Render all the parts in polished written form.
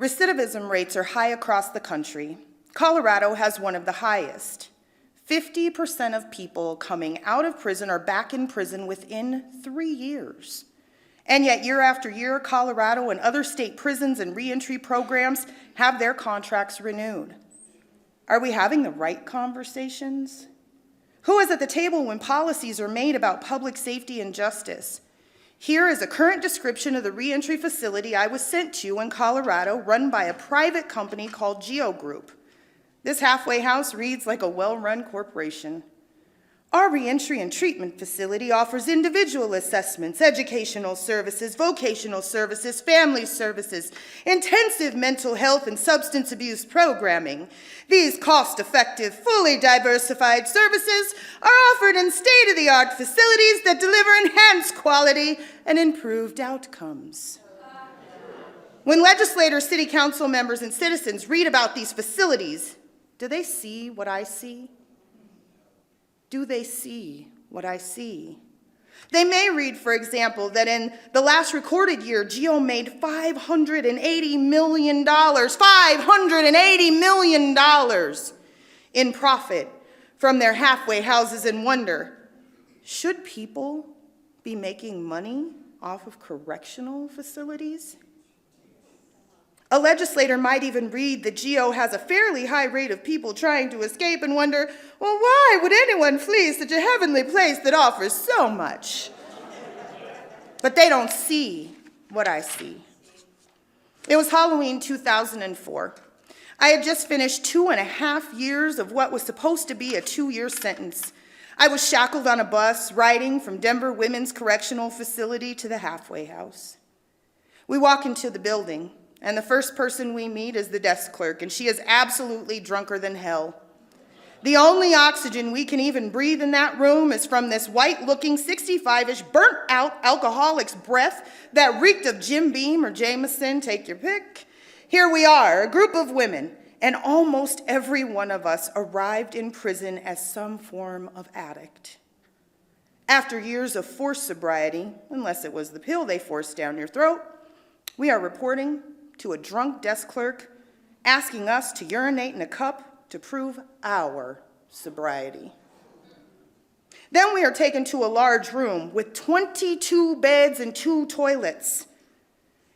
Recidivism rates are high across the country. Colorado has one of the highest. 50% of people coming out of prison are back in prison within 3 years. And yet, year after year, Colorado and other state prisons and reentry programs have their contracts renewed. Are we having the right conversations? Who is at the table when policies are made about public safety and justice? Here is a current description of the reentry facility I was sent to in Colorado, run by a private company called Geo Group. This halfway house reads like a well-run corporation. Our reentry and treatment facility offers individual assessments, educational services, vocational services, family services, intensive mental health and substance abuse programming. These cost-effective, fully diversified services are offered in state-of-the-art facilities that deliver enhanced quality and improved outcomes. When legislators, city council members, and citizens read about these facilities, do they see what I see? Do they see what I see? They may read, for example, that in the last recorded year, GEO made $580 million, $580 million in profit from their halfway houses, and wonder, should people be making money off of correctional facilities? A legislator might even read that GEO has a fairly high rate of people trying to escape and wonder, well, why would anyone flee such a heavenly place that offers so much? But they don't see what I see. It was Halloween 2004. I had just finished 2.5 years of what was supposed to be a 2-year sentence. I was shackled on a bus riding from Denver Women's Correctional Facility to the halfway house. We walk into the building, and the first person we meet is the desk clerk, and she is absolutely drunker than hell. The only oxygen we can even breathe in that room is from this white-looking, 65-ish, burnt-out alcoholic's breath that reeked of Jim Beam or Jameson, take your pick. Here we are, a group of women, and almost every one of us arrived in prison as some form of addict. After years of forced sobriety, unless it was the pill they forced down your throat, we are reporting to a drunk desk clerk asking us to urinate in a cup to prove our sobriety. Then we are taken to a large room with 22 beds and 2 toilets.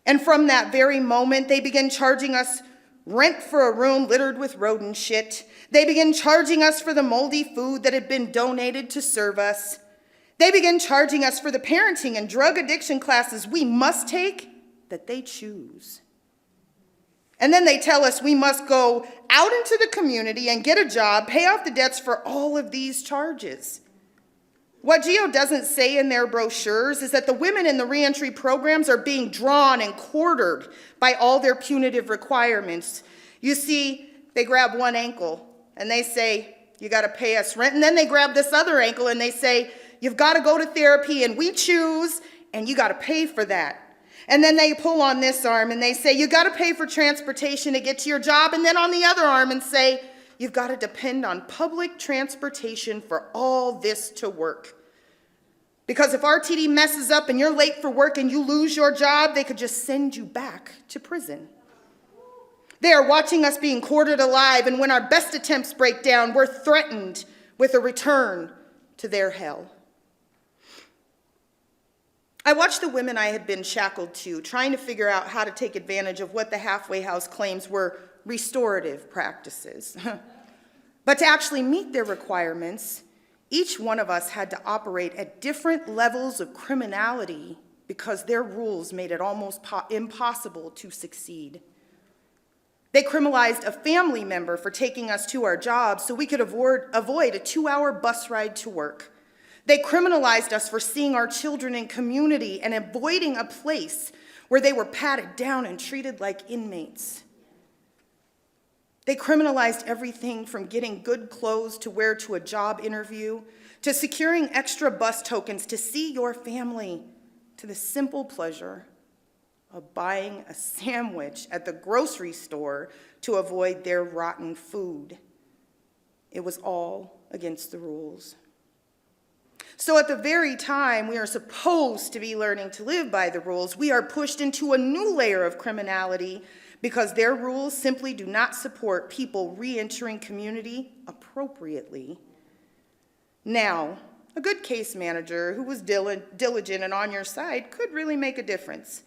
And from that very moment, they begin charging us rent for a room littered with rodent shit. They begin charging us for the moldy food that had been donated to serve us. They begin charging us for the parenting and drug addiction classes we must take that they choose. And then they tell us we must go out into the community and get a job, pay off the debts for all of these charges. What GEO doesn't say in their brochures is that the women in the reentry programs are being drawn and quartered by all their punitive requirements. You see, they grab one ankle and they say, you gotta pay us rent. And then they grab this other ankle and they say, you've gotta go to therapy and we choose and you gotta pay for that. And then they pull on this arm and they say, you gotta pay for transportation to get to your job. And then on the other arm and say, you've gotta depend on public transportation for all this to work. Because if RTD messes up and you're late for work and you lose your job, they could just send you back to prison. They are watching us being quartered alive, and when our best attempts break down, we're threatened with a return to their hell. I watched the women I had been shackled to, trying to figure out how to take advantage of what the halfway house claims were restorative practices. But to actually meet their requirements, each one of us had to operate at different levels of criminality because their rules made it almost impossible to succeed. They criminalized a family member for taking us to our jobs so we could avoid a 2-hour bus ride to work. They criminalized us for seeing our children in community and avoiding a place where they were patted down and treated like inmates. They criminalized everything from getting good clothes to wear to a job interview, to securing extra bus tokens to see your family, to the simple pleasure of buying a sandwich at the grocery store to avoid their rotten food. It was all against the rules. So at the very time we are supposed to be learning to live by the rules, we are pushed into a new layer of criminality because their rules simply do not support people re-entering community appropriately. Now, a good case manager who was diligent and on your side could really make a difference.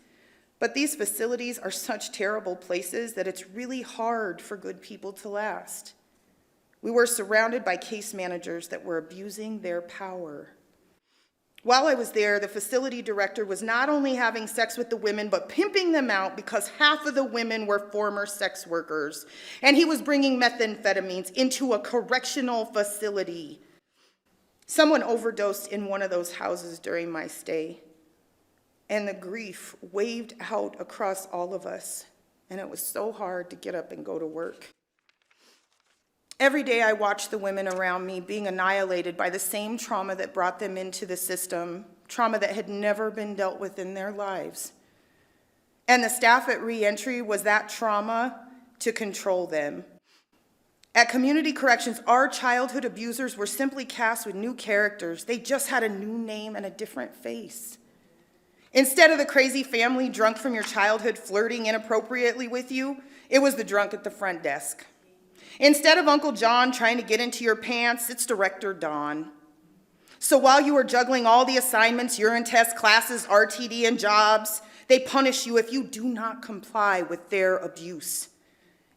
But these facilities are such terrible places that it's really hard for good people to last. We were surrounded by case managers that were abusing their power. While I was there, the facility director was not only having sex with the women, but pimping them out because half of the women were former sex workers. And he was bringing methamphetamines into a correctional facility. Someone overdosed in one of those houses during my stay. And the grief waved out across all of us. And it was so hard to get up and go to work. Every day I watched the women around me being annihilated by the same trauma that brought them into the system, trauma that had never been dealt with in their lives. And the staff at reentry was that trauma to control them. At community corrections, our childhood abusers were simply cast with new characters. They just had a new name and a different face. Instead of the crazy family drunk from your childhood flirting inappropriately with you, it was the drunk at the front desk. Instead of Uncle John trying to get into your pants, it's Director Don. So while you were juggling all the assignments, urine tests, classes, RTD, and jobs, they punish you if you do not comply with their abuse.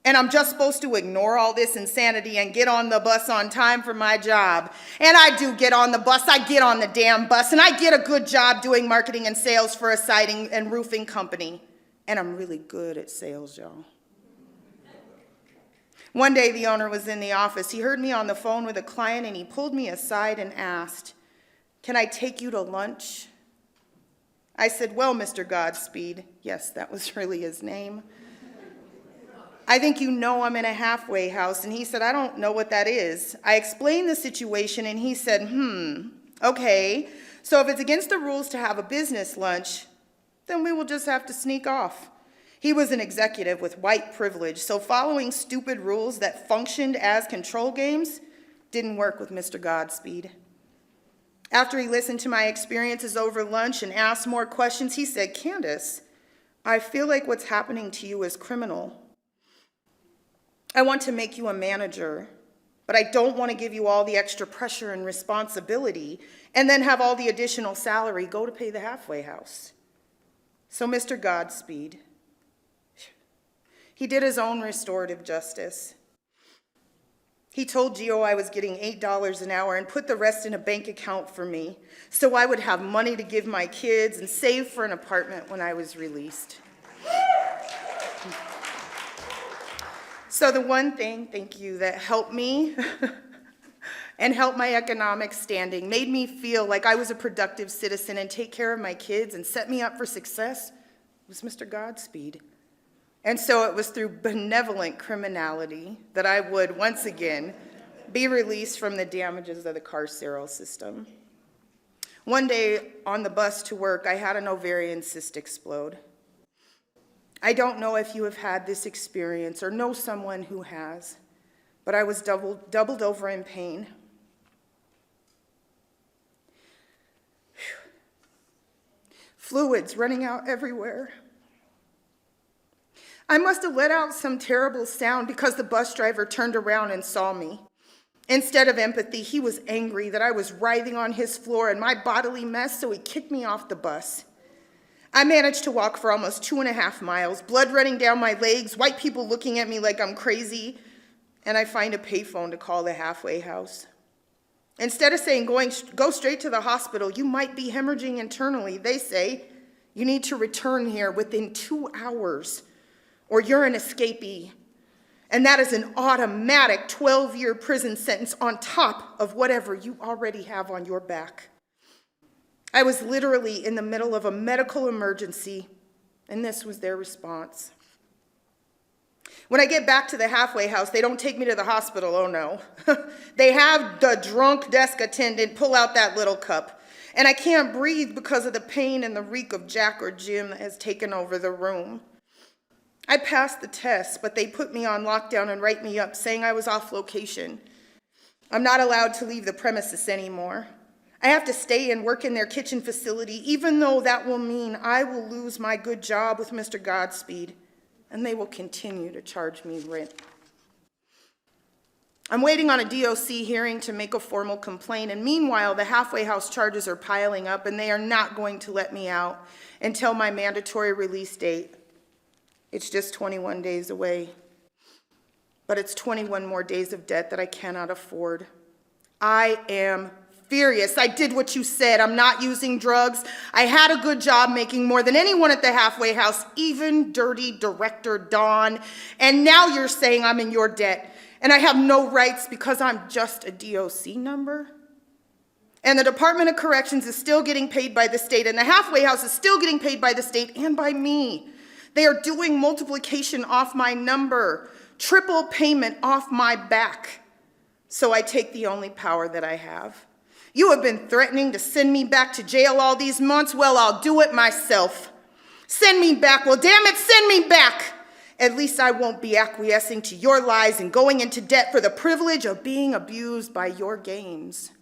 And I'm just supposed to ignore all this insanity and get on the bus on time for my job. And I do get on the bus. I get on the damn bus, and I get a good job doing marketing and sales for a siding and roofing company. And I'm really good at sales, y'all. One day, the owner was in the office. He heard me on the phone with a client, and he pulled me aside and asked, "Can I take you to lunch?" I said, "Well, Mr. Godspeed," yes, that was really his name, "I think you know I'm in a halfway house." And he said, "I don't know what that is." I explained the situation, and he said, okay, so if it's against the rules to have a business lunch, then we will just have to sneak off. He was an executive with white privilege, so following stupid rules that functioned as control games didn't work with Mr. Godspeed. After he listened to my experiences over lunch and asked more questions, he said, "Candice, I feel like what's happening to you is criminal. I want to make you a manager, but I don't want to give you all the extra pressure and responsibility and then have all the additional salary go to pay the halfway house." So Mr. Godspeed, he did his own restorative justice. He told Gio I was getting $8 an hour and put the rest in a bank account for me so I would have money to give my kids and save for an apartment when I was released. So the one thing, thank you, that helped me and helped my economic standing, made me feel like I was a productive citizen and take care of my kids and set me up for success, was Mr. Godspeed. And so it was through benevolent criminality that I would, once again, be released from the damages of the carceral system. One day on the bus to work, I had an ovarian cyst explode. I don't know if you have had this experience or know someone who has, but I was doubled over in pain. Fluids running out everywhere. I must have let out some terrible sound because the bus driver turned around and saw me. Instead of empathy, he was angry that I was writhing on his floor in my bodily mess, so he kicked me off the bus. I managed to walk for almost 2.5 miles, blood running down my legs, white people looking at me like I'm crazy, and I find a payphone to call the halfway house. Instead of saying, go straight to the hospital, you might be hemorrhaging internally, they say, you need to return here within 2 hours, or you're an escapee. And that is an automatic 12-year prison sentence on top of whatever you already have on your back. I was literally in the middle of a medical emergency, and this was their response. When I get back to the halfway house, they don't take me to the hospital, oh no. They have the drunk desk attendant pull out that little cup, and I can't breathe because of the pain and the reek of Jack or Jim that has taken over the room. I passed the test, but they put me on lockdown and write me up saying I was off location. I'm not allowed to leave the premises anymore. I have to stay and work in their kitchen facility, even though that will mean I will lose my good job with Mr. Godspeed, and they will continue to charge me rent. I'm waiting on a DOC hearing to make a formal complaint, and meanwhile, the halfway house charges are piling up, and they are not going to let me out until my mandatory release date. It's just 21 days away, but it's 21 more days of debt that I cannot afford. I am furious. I did what you said. I'm not using drugs. I had a good job making more than anyone at the halfway house, even dirty director Dawn, and now you're saying I'm in your debt. And I have no rights because I'm just a DOC number? And the Department of Corrections is still getting paid by the state, and the halfway house is still getting paid by the state and by me. They are doing multiplication off my number, triple payment off my back. So I take the only power that I have. You have been threatening to send me back to jail all these months. Well, I'll do it myself. Send me back. Well, damn it, send me back. At least I won't be acquiescing to your lies and going into debt for the privilege of being abused by your games.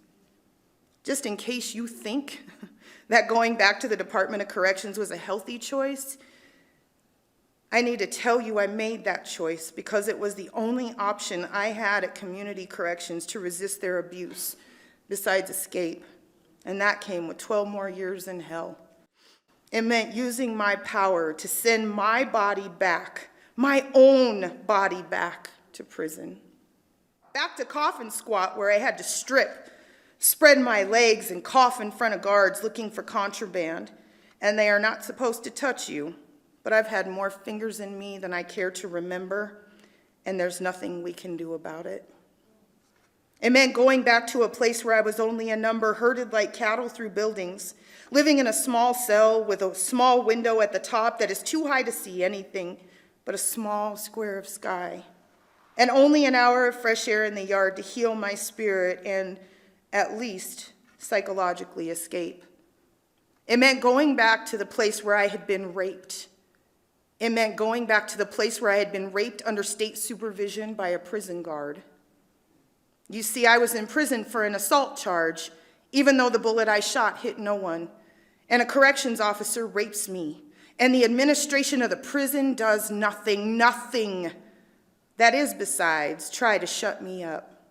Just in case you think that going back to the Department of Corrections was a healthy choice, I need to tell you I made that choice because it was the only option I had at community corrections to resist their abuse, besides escape. And that came with 12 more years in hell. It meant using my power to send my body back, my own body back to prison. Back to coffin squat where I had to strip, spread my legs and cough in front of guards looking for contraband. And they are not supposed to touch you, but I've had more fingers in me than I care to remember, and there's nothing we can do about it. It meant going back to a place where I was only a number, herded like cattle through buildings, living in a small cell with a small window at the top that is too high to see anything but a small square of sky, and only an hour of fresh air in the yard to heal my spirit and at least psychologically escape. It meant going back to the place where I had been raped. It meant going back to the place where I had been raped under state supervision by a prison guard. You see, I was in prison for an assault charge, even though the bullet I shot hit no one, and a corrections officer rapes me. And the administration of the prison does nothing. That is, besides, try to shut me up.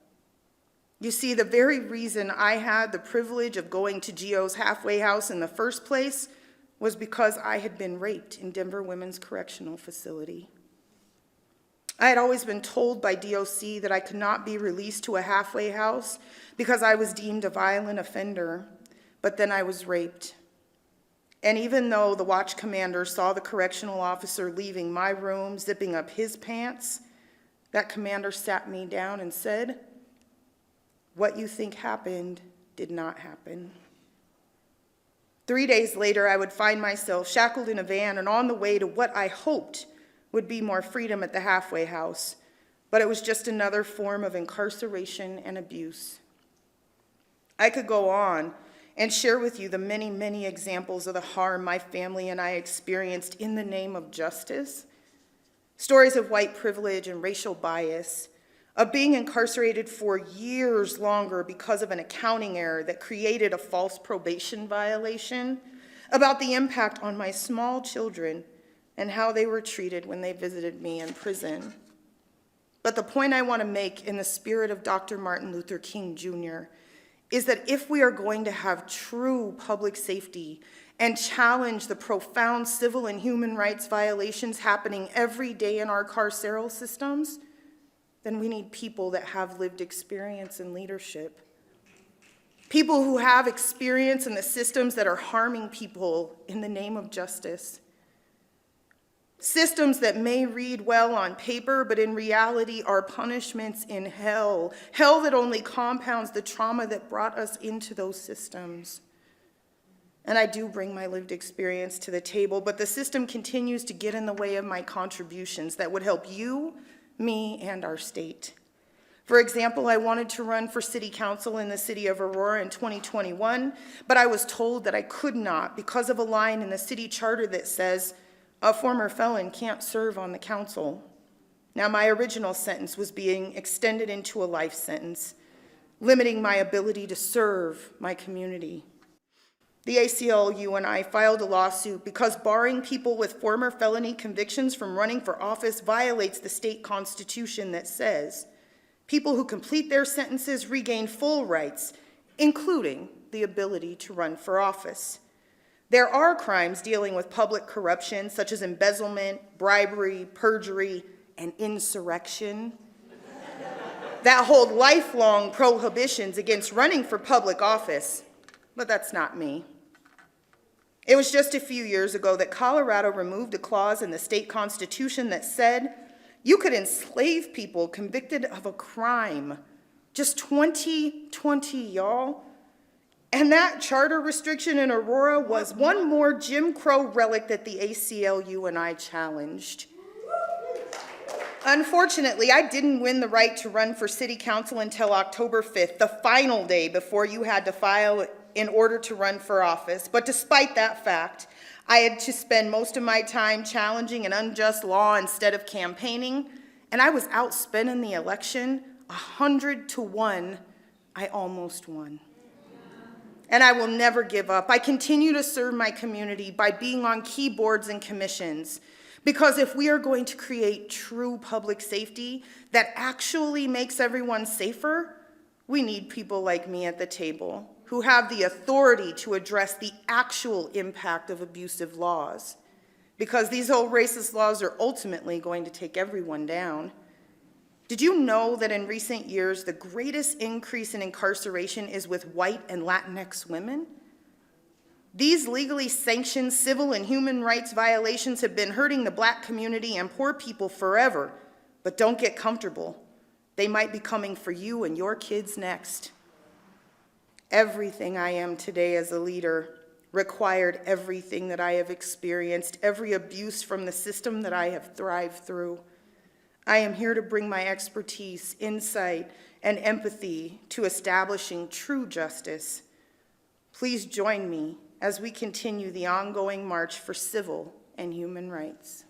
You see, the very reason I had the privilege of going to Gio's halfway house in the first place was because I had been raped in Denver Women's Correctional Facility. I had always been told by DOC that I could not be released to a halfway house because I was deemed a violent offender, but then I was raped. And even though the watch commander saw the correctional officer leaving my room, zipping up his pants, that commander sat me down and said, "What you think happened did not happen." 3 days later, I would find myself shackled in a van and on the way to what I hoped would be more freedom at the halfway house, but it was just another form of incarceration and abuse. I could go on and share with you the many, many examples of the harm my family and I experienced in the name of justice. Stories of white privilege and racial bias, of being incarcerated for years longer because of an accounting error that created a false probation violation, about the impact on my small children and how they were treated when they visited me in prison. But the point I want to make in the spirit of Dr. Martin Luther King Jr. is that if we are going to have true public safety and challenge the profound civil and human rights violations happening every day in our carceral systems, then we need people that have lived experience in leadership. People who have experience in the systems that are harming people in the name of justice. Systems that may read well on paper, but in reality are punishments in hell. Hell that only compounds the trauma that brought us into those systems. And I do bring my lived experience to the table, but the system continues to get in the way of my contributions that would help you, me, and our state. For example, I wanted to run for city council in the city of Aurora in 2021, but I was told that I could not because of a line in the city charter that says, "A former felon can't serve on the council." Now, my original sentence was being extended into a life sentence, limiting my ability to serve my community. The ACLU and I filed a lawsuit because barring people with former felony convictions from running for office violates the state constitution that says people who complete their sentences regain full rights, including the ability to run for office. There are crimes dealing with public corruption, such as embezzlement, bribery, perjury, and insurrection, that hold lifelong prohibitions against running for public office, but that's not me. It was just a few years ago that Colorado removed a clause in the state constitution that said you could enslave people convicted of a crime. Just 2020, y'all. And that charter restriction in Aurora was one more Jim Crow relic that the ACLU and I challenged. Unfortunately, I didn't win the right to run for city council until October 5th, the final day before you had to file in order to run for office. But despite that fact, I had to spend most of my time challenging an unjust law instead of campaigning, and I was out spending the election 100-1. I almost won. And I will never give up. I continue to serve my community by being on key boards and commissions, because if we are going to create true public safety that actually makes everyone safer, we need people like me at the table who have the authority to address the actual impact of abusive laws, because these old racist laws are ultimately going to take everyone down. Did you know that in recent years, the greatest increase in incarceration is with white and Latinx women? These legally sanctioned civil and human rights violations have been hurting the Black community and poor people forever, but don't get comfortable. They might be coming for you and your kids next. Everything I am today as a leader required everything that I have experienced, every abuse from the system that I have thrived through. I am here to bring my expertise, insight, and empathy to establishing true justice. Please join me as we continue the ongoing march for civil and human rights.